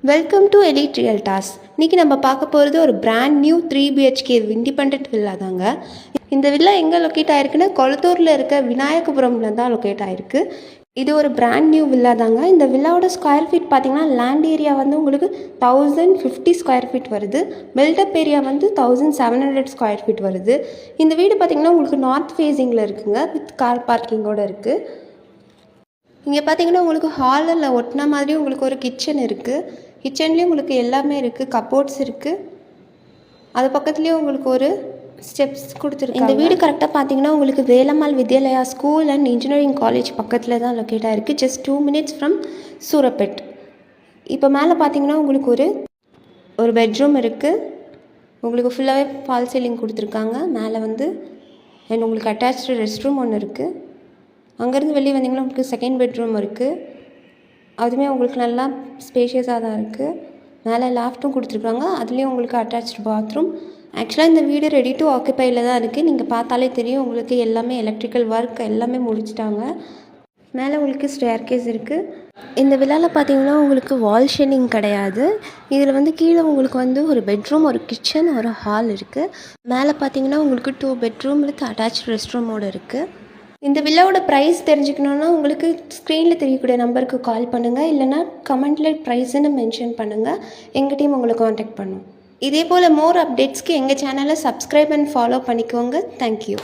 Welcome to elite ரியல்டாஸ். இன்றைக்கி நம்ம பார்க்க போகிறது ஒரு brand new 3 BHK independent villa தாங்க. இந்த வில்லா எங்கே லொக்கேட் ஆகிருக்குன்னா கொளத்தூரில் இருக்க விநாயகபுரமில் தான் லொக்கேட் ஆகிருக்கு. இது ஒரு பிராண்ட் நியூ வில்லா தாங்க. இந்த வில்லாவோட ஸ்கொயர் ஃபீட் பார்த்திங்கன்னா லேண்ட் ஏரியா வந்து உங்களுக்கு 1050 ஸ்கொயர் ஃபீட் வருது. பில்டப் ஏரியா வந்து 1700 ஸ்கொயர் ஃபீட் வருது. இந்த வீடு பார்த்திங்கன்னா உங்களுக்கு நார்த் ஃபேஸிங்கில் இருக்குங்க, வித் கார் பார்க்கிங்கோடு இருக்குது. இங்கே பார்த்தீங்கன்னா உங்களுக்கு ஹாலில் ஒட்டின மாதிரி உங்களுக்கு ஒரு கிச்சன் இருக்குது. கிச்சன்லேயும் உங்களுக்கு எல்லாமே இருக்குது, கப்போர்ட்ஸ் இருக்குது. அது பக்கத்துலேயே உங்களுக்கு ஒரு ஸ்டெப்ஸ் கொடுத்துருக்கு. இந்த வீடு கரெக்டாக பார்த்தீங்கன்னா உங்களுக்கு Velammal Vidyalaya school and engineering college பக்கத்தில் தான் லொக்கேட் ஆகிருக்கு. Just 2 minutes from Surapet. இப்போ மேலே பார்த்தீங்கன்னா உங்களுக்கு ஒரு பெட்ரூம் இருக்குது. உங்களுக்கு ஃபுல்லாகவே ஃபால் சீலிங் கொடுத்துருக்காங்க. மேலே வந்து அண்ட் உங்களுக்கு அட்டாச்சு ரெஸ்ட் ரூம் ஒன்று இருக்குது. அங்கேருந்து வெளியே வந்தீங்கன்னா உங்களுக்கு செகண்ட் பெட்ரூம் இருக்குது. அதுவுமே உங்களுக்கு நல்லா ஸ்பேஷியஸாக தான் இருக்குது. மேலே லாஃப்ட்டும் கொடுத்துருக்காங்க. அதுலேயும் உங்களுக்கு அட்டாச்சு பாத்ரூம். ஆக்சுவலாக இந்த வீடு ரெடி டு ஆக்குப்பையில் தான் இருக்குது. நீங்கள் பார்த்தாலே தெரியும் உங்களுக்கு எல்லாமே எலக்ட்ரிக்கல் ஒர்க் எல்லாமே முடிச்சிட்டாங்க. மேலே உங்களுக்கு ஸ்டேர்கேஸ் இருக்குது. இந்த வில்லாவில் பார்த்தீங்கன்னா உங்களுக்கு வால் ஷெல்லிங் கிடையாது. இதில் வந்து கீழே உங்களுக்கு வந்து ஒரு பெட்ரூம், ஒரு கிச்சன், ஒரு ஹால் இருக்குது. மேலே பார்த்தீங்கன்னா உங்களுக்கு 2 பெட்ரூம் வித் அட்டாச்சு ரெஸ்ட் ரூமோடு இருக்குது. இந்த வில்லாவோட ப்ரைஸ் தெரிஞ்சுக்கணுன்னா உங்களுக்கு ஸ்க்ரீனில் தெரியக்கூடிய நம்பருக்கு கால் பண்ணுங்கள், இல்லைனா கமெண்ட்டில் ப்ரைஸுன்னு மென்ஷன் பண்ணுங்கள். எங்கள் டீம் உங்களை காண்டாக்ட் பண்ணும். இதே போல் மோர் அப்டேட்ஸ்க்கு எங்கள் சேனலை சப்ஸ்கிரைப் அண்ட் ஃபாலோ பண்ணிக்கோங்க. தேங்க்யூ.